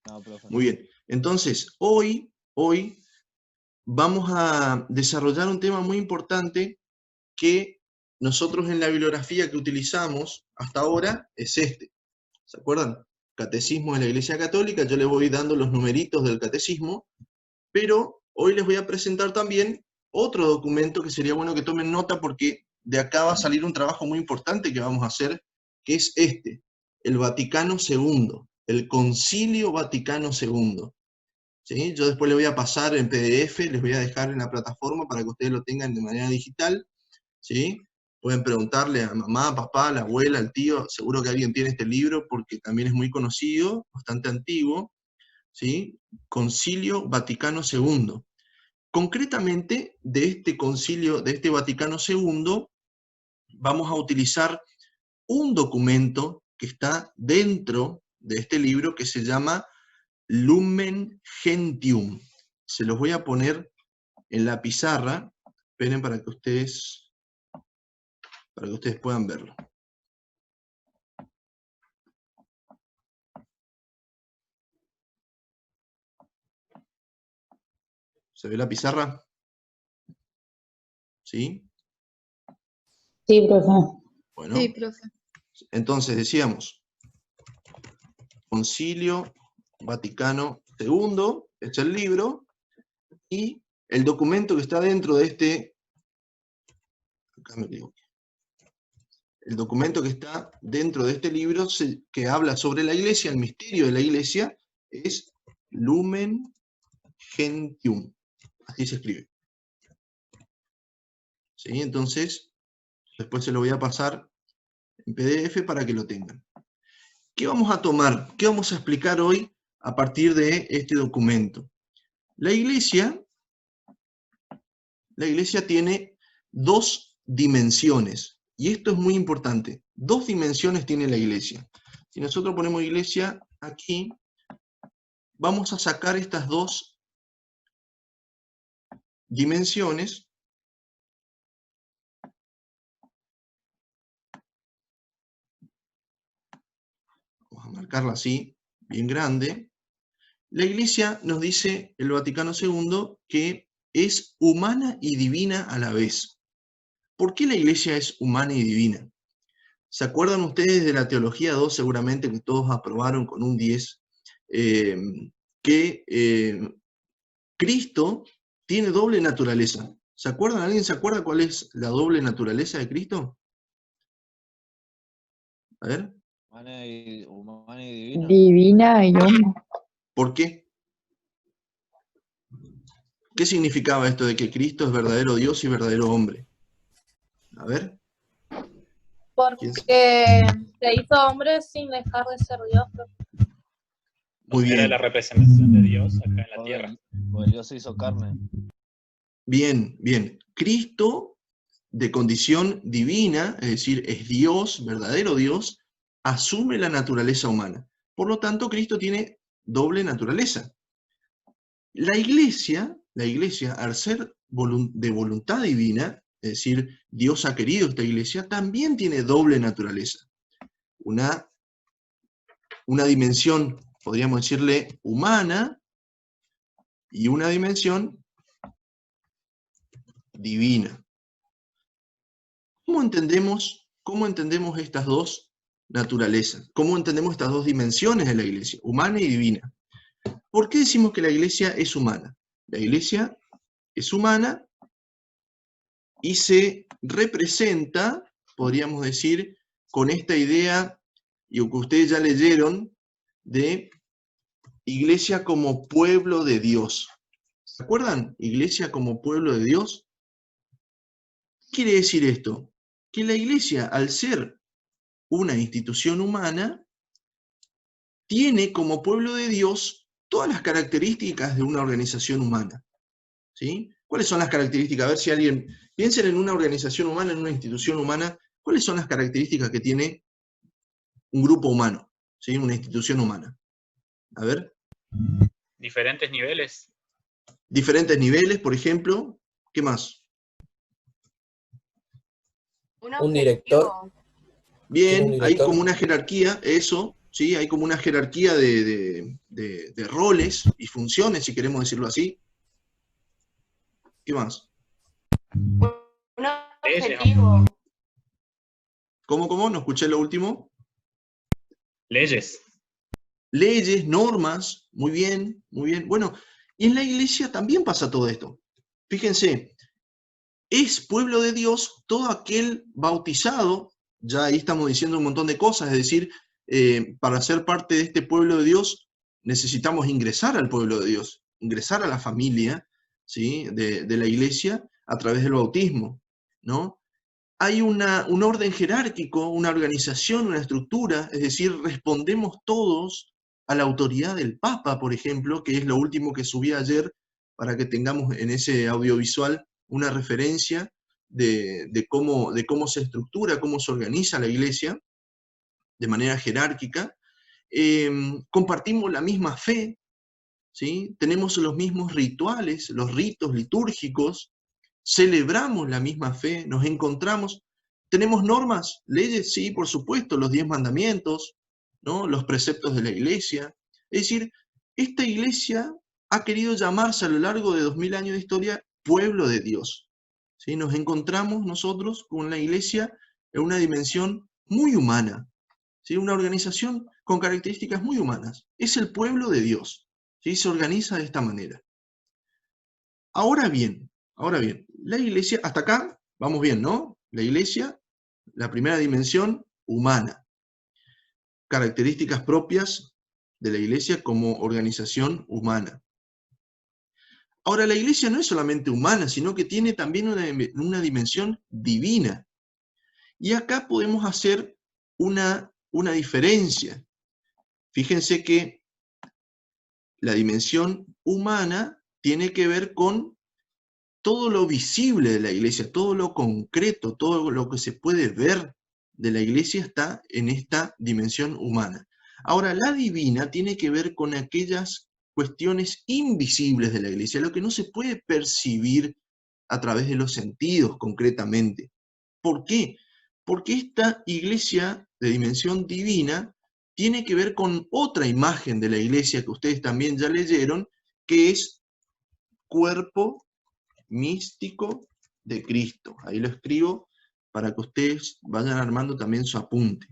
No, profe. Muy bien. Entonces, hoy vamos a desarrollar un tema muy importante que nosotros en la bibliografía que utilizamos hasta ahora es este. ¿Se acuerdan? Catecismo de la Iglesia Católica. Yo les voy dando los numeritos del catecismo, pero hoy les voy a presentar también otro documento que sería bueno que tomen nota porque de acá va a salir un trabajo muy importante que vamos a hacer, que es este, el Vaticano II, el Concilio Vaticano II. ¿Sí? Yo después le voy a pasar en PDF, les voy a dejar en la plataforma para que ustedes lo tengan de manera digital, ¿sí? Pueden preguntarle a mamá, papá, la abuela, al tío, seguro que alguien tiene este libro porque también es muy conocido, bastante antiguo, ¿sí? Concilio Vaticano II. Concretamente, de este concilio, de este Vaticano II, vamos a utilizar un documento que está dentro de este libro que se llama Lumen Gentium. Se los voy a poner en la pizarra. Esperen para que ustedes puedan verlo. ¿Se ve la pizarra? ¿Sí? Sí, profe. Bueno, Sí, profe. entonces decíamos, Concilio Vaticano II, es el libro, y el documento que está dentro de este, acá me equivoqué, el documento que está dentro de este libro que habla sobre la Iglesia, el misterio de la Iglesia, es Lumen Gentium, así se escribe. ¿Sí? Entonces, después se lo voy a pasar en PDF para que lo tengan. ¿Qué vamos a tomar? ¿Qué vamos a explicar hoy a partir de este documento? La Iglesia tiene dos dimensiones, y esto es muy importante. Dos dimensiones tiene la Iglesia. Si nosotros ponemos Iglesia aquí, vamos a sacar estas dos dimensiones. Vamos a marcarla así, bien grande. La Iglesia nos dice, el Vaticano II, que es humana y divina a la vez. ¿Por qué la Iglesia es humana y divina? ¿Se acuerdan ustedes de la Teología 2, seguramente que todos aprobaron con un 10, que Cristo tiene doble naturaleza? ¿Se acuerdan? ¿Alguien se acuerda cuál es la doble naturaleza de Cristo? A ver. Humana y divina. Divina y hombre. ¿Por qué? ¿Qué significaba esto de que Cristo es verdadero Dios y verdadero hombre? A ver. Porque se hizo hombre sin dejar de ser Dios. Muy bien. Era la representación de Dios acá en la tierra. Porque Dios se hizo carne. Bien, bien. Cristo, de condición divina, es decir, es Dios, verdadero Dios, asume la naturaleza humana. Por lo tanto, Cristo tiene doble naturaleza. La Iglesia, al ser de voluntad divina, es decir, Dios ha querido esta Iglesia, también tiene doble naturaleza. Una dimensión, podríamos decirle, humana y una dimensión divina. ¿Cómo entendemos estas dos naturalezas? ¿Cómo entendemos estas dos dimensiones de la Iglesia, humana y divina? ¿Por qué decimos que la Iglesia es humana? La Iglesia es humana y se representa, podríamos decir, con esta idea, y que ustedes ya leyeron, de Iglesia como pueblo de Dios. ¿Se acuerdan? Iglesia como pueblo de Dios. ¿Qué quiere decir esto? Que la Iglesia, al ser una institución humana, tiene como pueblo de Dios todas las características de una organización humana. ¿Sí? ¿Cuáles son las características? A ver si alguien... Piensen en una organización humana, en una institución humana. ¿Cuáles son las características que tiene un grupo humano? ¿Sí? Una institución humana. A ver. Diferentes niveles. Diferentes niveles, por ejemplo. ¿Qué más? Un director. Bien, Un hay director. como una jerarquía, eso. ¿sí? Hay como una jerarquía de roles y funciones, si queremos decirlo así. ¿Qué más? Un objetivo. ¿Cómo? No escuché lo último. Leyes. Leyes, normas, muy bien, muy bien. Bueno, y en la iglesia también pasa todo esto. Fíjense, es pueblo de Dios todo aquel bautizado, ya ahí estamos diciendo un montón de cosas, es decir, para ser parte de este pueblo de Dios necesitamos ingresar al pueblo de Dios, ingresar a la familia, ¿sí? de la iglesia a través del bautismo, ¿no? Hay un orden jerárquico, una organización, una estructura, es decir, respondemos todos a la autoridad del Papa, por ejemplo, que es lo último que subí ayer, para que tengamos en ese audiovisual una referencia de cómo se estructura, cómo se organiza la iglesia de manera jerárquica. Compartimos la misma fe, ¿sí? Tenemos los mismos rituales, los ritos litúrgicos, celebramos la misma fe, nos encontramos, tenemos normas, leyes, sí, por supuesto, los 10 mandamientos, ¿no? Los preceptos de la iglesia. Es decir, esta iglesia ha querido llamarse a lo largo de 2000 años de historia pueblo de Dios, ¿sí? Nos encontramos nosotros con la iglesia en una dimensión muy humana, ¿sí? Una organización con características muy humanas. Es el pueblo de Dios, ¿sí? Se organiza de esta manera. Ahora bien, la iglesia, hasta acá vamos bien, ¿no? La iglesia, la primera dimensión, humana. Características propias de la iglesia como organización humana. Ahora, la iglesia no es solamente humana, sino que tiene también una dimensión divina. Y acá podemos hacer una diferencia. Fíjense que la dimensión humana tiene que ver con todo lo visible de la iglesia, todo lo concreto, todo lo que se puede ver de la iglesia está en esta dimensión humana. Ahora, la divina tiene que ver con aquellas cuestiones invisibles de la iglesia, lo que no se puede percibir a través de los sentidos concretamente. ¿Por qué? Porque esta iglesia de dimensión divina tiene que ver con otra imagen de la iglesia que ustedes también ya leyeron, que es cuerpo místico de Cristo. Ahí lo escribo para que ustedes vayan armando también su apunte.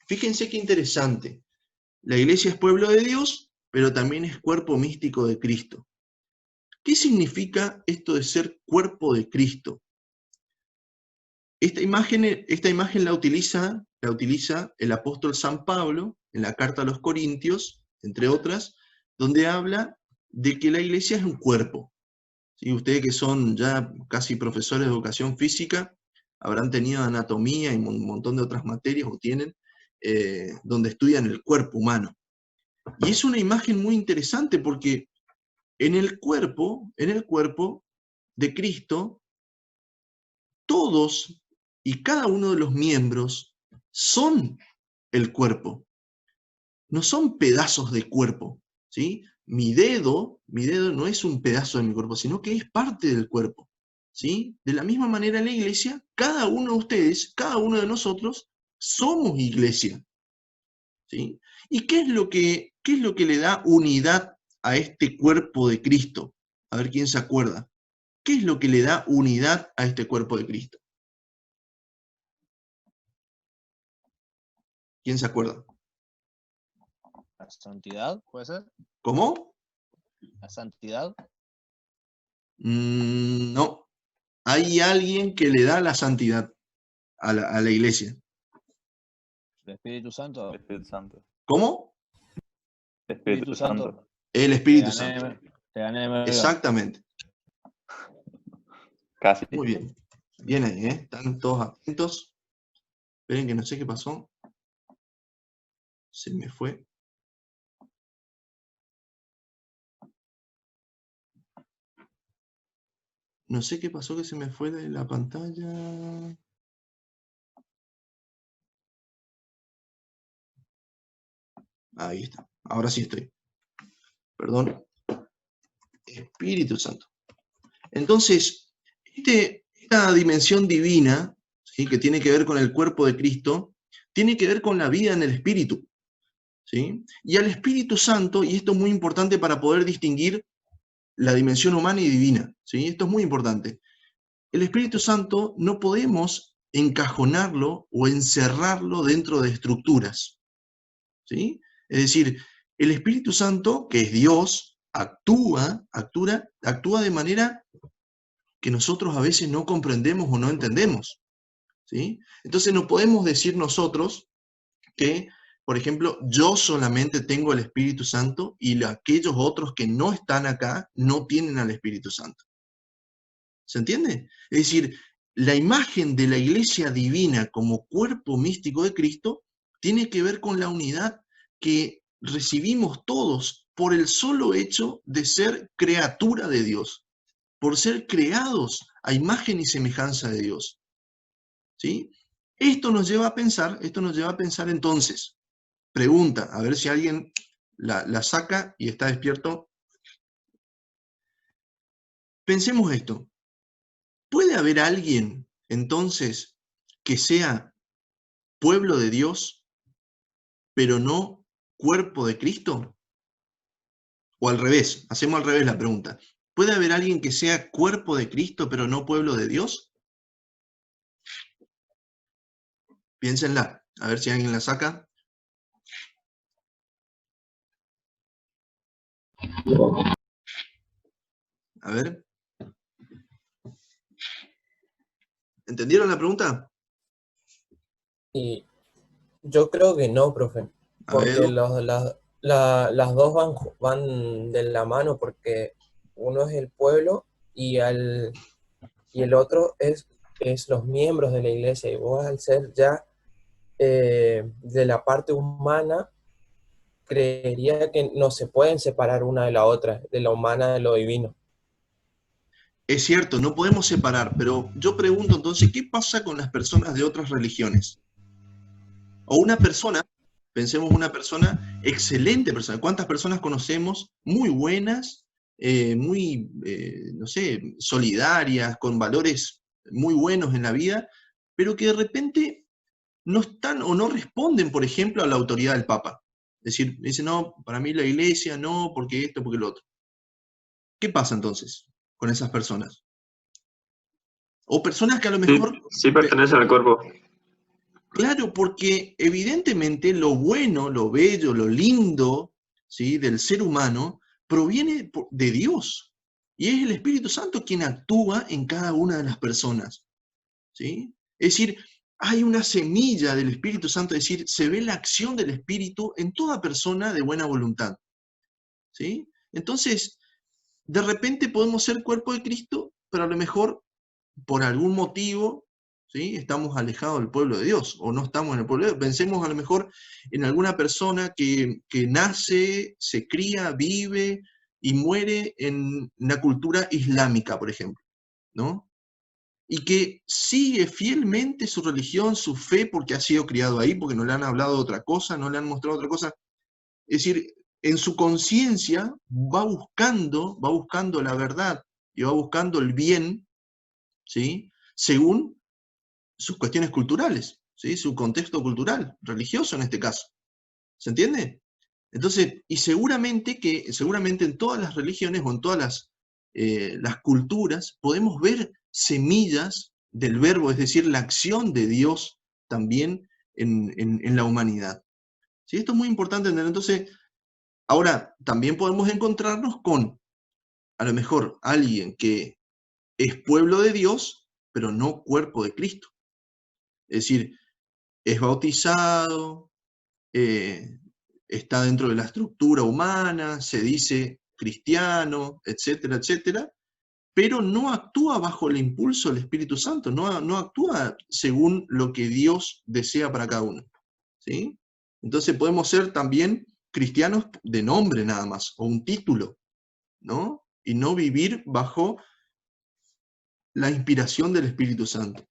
Fíjense qué interesante. La iglesia es pueblo de Dios, pero también es cuerpo místico de Cristo. ¿Qué significa esto de ser cuerpo de Cristo? Esta imagen la utiliza el apóstol San Pablo en la carta a los Corintios, entre otras, donde habla de que la iglesia es un cuerpo. ¿Sí? Ustedes que son ya casi profesores de educación física, habrán tenido anatomía y un montón de otras materias, o tienen, donde estudian el cuerpo humano. Y es una imagen muy interesante porque en el cuerpo de Cristo, todos y cada uno de los miembros son el cuerpo. No son pedazos de cuerpo, ¿sí? Mi dedo no es un pedazo de mi cuerpo, sino que es parte del cuerpo, ¿sí? De la misma manera en la iglesia, cada uno de ustedes, cada uno de nosotros, somos iglesia, ¿sí? ¿Y qué es lo que le da unidad a este cuerpo de Cristo? A ver quién se acuerda. ¿Qué es lo que le da unidad a este cuerpo de Cristo? ¿Quién se acuerda? ¿La santidad, puede ser? ¿Cómo? ¿La santidad? No. Hay alguien que le da la santidad a la iglesia. ¿El Espíritu Santo? Espíritu Santo. ¿Cómo? Espíritu Santo. El Espíritu Santo. Te gané, Melgar. Exactamente. Casi. Muy bien. Bien ahí, ¿eh? Están todos atentos. Esperen que no sé qué pasó. Se me fue. No sé qué pasó que se me fue de la pantalla. Ahí está. Ahora sí estoy. Perdón. Espíritu Santo. Entonces, esta dimensión divina, ¿sí? Que tiene que ver con el cuerpo de Cristo, tiene que ver con la vida en el Espíritu, ¿sí? Y al Espíritu Santo, y esto es muy importante para poder distinguir la dimensión humana y divina, ¿sí? Esto es muy importante. El Espíritu Santo no podemos encajonarlo o encerrarlo dentro de estructuras, ¿sí? Es decir, el Espíritu Santo, que es Dios, actúa de manera que nosotros a veces no comprendemos o no entendemos, ¿sí? Entonces no podemos decir nosotros que, por ejemplo, yo solamente tengo el Espíritu Santo y aquellos otros que no están acá no tienen al Espíritu Santo. ¿Se entiende? Es decir, la imagen de la iglesia divina como cuerpo místico de Cristo tiene que ver con la unidad que recibimos todos por el solo hecho de ser criatura de Dios, por ser creados a imagen y semejanza de Dios. ¿Sí? Esto nos lleva a pensar entonces, pregunta, a ver si alguien la saca y está despierto. Pensemos esto. ¿Puede haber alguien, entonces, que sea pueblo de Dios, pero no cuerpo de Cristo? O al revés, hacemos al revés la pregunta. ¿Puede haber alguien que sea cuerpo de Cristo, pero no pueblo de Dios? Piénsenla, a ver si alguien la saca. A ver. ¿Entendieron la pregunta? Y yo creo que no, profe, A ver, porque Edu. las dos van de la mano, porque uno es el pueblo y el otro es los miembros de la iglesia, y vos al ser ya de la parte humana, creería que no se pueden separar una de la otra, de la humana de lo divino. Es cierto, no podemos separar, pero yo pregunto entonces, ¿qué pasa con las personas de otras religiones? O una persona, pensemos una persona, excelente persona. ¿Cuántas personas conocemos muy buenas, muy, no sé, solidarias, con valores muy buenos en la vida, pero que de repente no están o no responden, por ejemplo, a la autoridad del Papa? Es decir, dicen, no, para mí la iglesia, no, porque esto, porque lo otro. ¿Qué pasa entonces con esas personas? O personas que a lo mejor... Sí pertenecen al cuerpo. Claro, porque evidentemente lo bueno, lo bello, lo lindo, ¿sí?, del ser humano proviene de Dios. Y es el Espíritu Santo quien actúa en cada una de las personas, ¿sí? Es decir, hay una semilla del Espíritu Santo, es decir, se ve la acción del Espíritu en toda persona de buena voluntad, ¿sí? Entonces, de repente podemos ser cuerpo de Cristo, pero a lo mejor por algún motivo, ¿sí?, estamos alejados del pueblo de Dios, o no estamos en el pueblo de Dios. Pensemos a lo mejor en alguna persona que nace, se cría, vive y muere en una cultura islámica, por ejemplo, ¿no? Y que sigue fielmente su religión, su fe, porque ha sido criado ahí, porque no le han hablado de otra cosa, no le han mostrado otra cosa. Es decir, en su conciencia va buscando la verdad y va buscando el bien, ¿sí?, según sus cuestiones culturales, ¿sí?, su contexto cultural, religioso en este caso. ¿Se entiende? Entonces, y seguramente en todas las religiones o en todas las culturas podemos ver semillas del verbo, es decir, la acción de Dios también en la humanidad. ¿Sí? Esto es muy importante entender. Entonces, ahora, también podemos encontrarnos con, a lo mejor, alguien que es pueblo de Dios, pero no cuerpo de Cristo. Es decir, es bautizado, está dentro de la estructura humana, se dice cristiano, etcétera, etcétera, pero no actúa bajo el impulso del Espíritu Santo, no actúa según lo que Dios desea para cada uno, ¿sí? Entonces podemos ser también cristianos de nombre nada más, o un título, ¿no? Y no vivir bajo la inspiración del Espíritu Santo.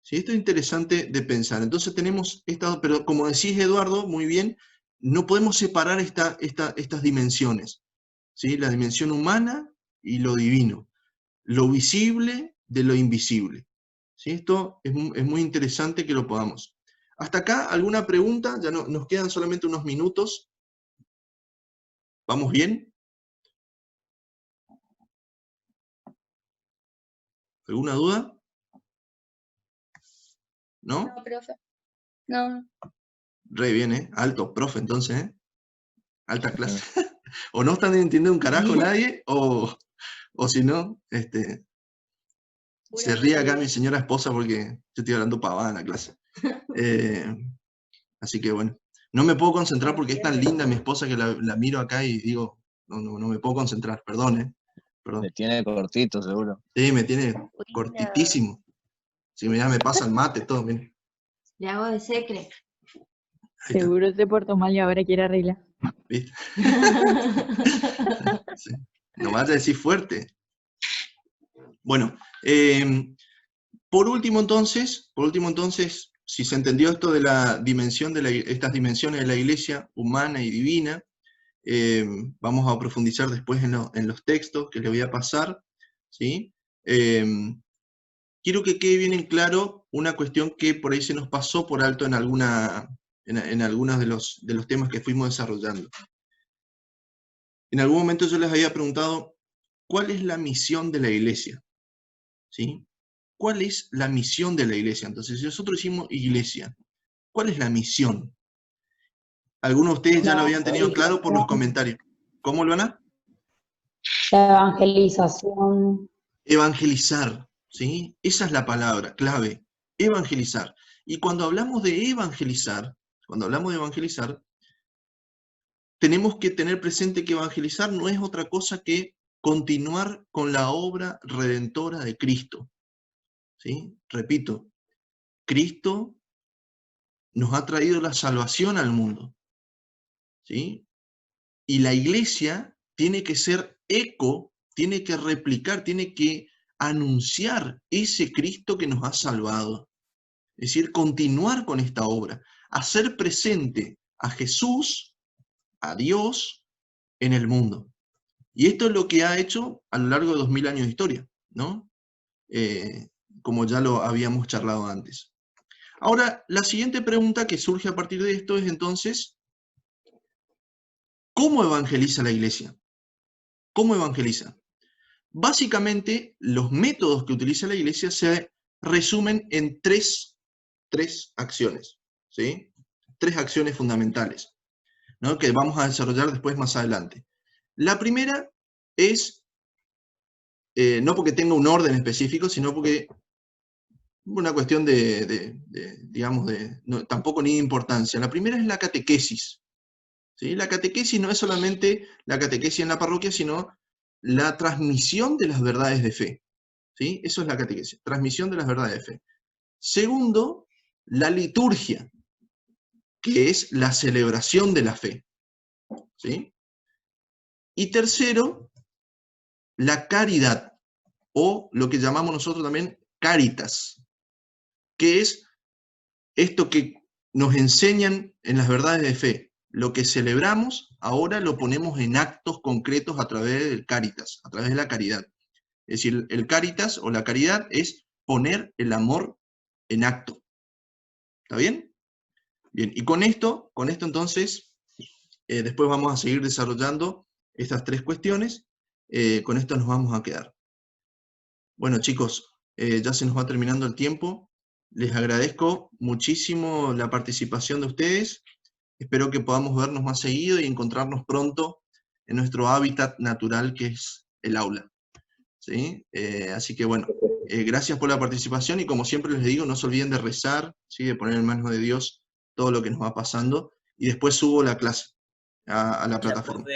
¿Sí? Esto es interesante de pensar. Entonces tenemos esta, pero como decís, Eduardo, muy bien, no podemos separar estas dimensiones, ¿sí? La dimensión humana y lo divino, lo visible de lo invisible, ¿sí? Esto es muy interesante que lo podamos. ¿Hasta acá alguna pregunta? Ya no, nos quedan solamente unos minutos. ¿Vamos bien? ¿Alguna duda? ¿No? No, profe. No. Re bien, ¿eh? Alto, profe, entonces, ¿eh? Alta clase. O no están entendiendo un carajo nadie, o si no, se ríe acá mi señora esposa porque yo estoy hablando pavada en la clase. Así que bueno, no me puedo concentrar porque es tan linda mi esposa que la miro acá y digo, no me puedo concentrar, perdón, perdón. Le tiene cortito, seguro. Sí, me tiene cortitísimo. Si ya me pasa el mate, todo, miren. Le hago de secre. Ahí está, Seguro se portó mal y ahora quiere arreglar. ¿viste? Sí. No vaya a decir fuerte. Bueno, por último entonces, si se entendió esto de la dimensión estas dimensiones de la iglesia humana y divina, vamos a profundizar después en los textos que le voy a pasar, ¿sí? Quiero que quede bien en claro una cuestión que por ahí se nos pasó por alto en algunos de los temas que fuimos desarrollando. En algún momento yo les había preguntado, ¿cuál es la misión de la iglesia? ¿Sí? ¿Cuál es la misión de la iglesia? Entonces, si nosotros decimos iglesia, ¿cuál es la misión? Algunos de ustedes ya lo habían tenido claro por los comentarios. ¿Cómo, Luana? La evangelización. Evangelizar, ¿sí? Esa es la palabra clave, evangelizar. Y cuando hablamos de evangelizar, tenemos que tener presente que evangelizar no es otra cosa que continuar con la obra redentora de Cristo. ¿Sí? Repito, Cristo nos ha traído la salvación al mundo. ¿Sí? Y la iglesia tiene que ser eco, tiene que replicar, tiene que anunciar ese Cristo que nos ha salvado. Es decir, continuar con esta obra, hacer presente a Jesús, a Dios, en el mundo. Y esto es lo que ha hecho a lo largo de 2000 años de historia, ¿no? Como ya lo habíamos charlado antes. Ahora, la siguiente pregunta que surge a partir de esto es entonces, ¿cómo evangeliza la iglesia? ¿Cómo evangeliza? Básicamente, los métodos que utiliza la iglesia se resumen en tres acciones, ¿sí? 3 acciones fundamentales, ¿no? Que vamos a desarrollar después más adelante. La primera es, no porque tenga un orden específico, sino porque una cuestión digamos, tampoco ni de importancia. La primera es la catequesis, ¿sí? La catequesis no es solamente la catequesis en la parroquia, sino la transmisión de las verdades de fe, ¿sí? Eso es la catequesis, transmisión de las verdades de fe. Segundo, la liturgia, que es la celebración de la fe, ¿sí? Y tercero, la caridad, o lo que llamamos nosotros también caritas, que es esto que nos enseñan en las verdades de fe. Lo que celebramos, ahora lo ponemos en actos concretos a través del caritas, a través de la caridad. Es decir, el caritas o la caridad es poner el amor en acto. ¿Está bien? Bien, y con esto entonces, después vamos a seguir desarrollando estas 3 cuestiones. Con esto nos vamos a quedar. Bueno, chicos, ya se nos va terminando el tiempo. Les agradezco muchísimo la participación de ustedes. Espero que podamos vernos más seguido y encontrarnos pronto en nuestro hábitat natural, que es el aula. ¿Sí? Así que bueno, gracias por la participación y como siempre les digo, no se olviden de rezar, ¿sí? De poner en manos de Dios todo lo que nos va pasando y después subo la clase a la plataforma.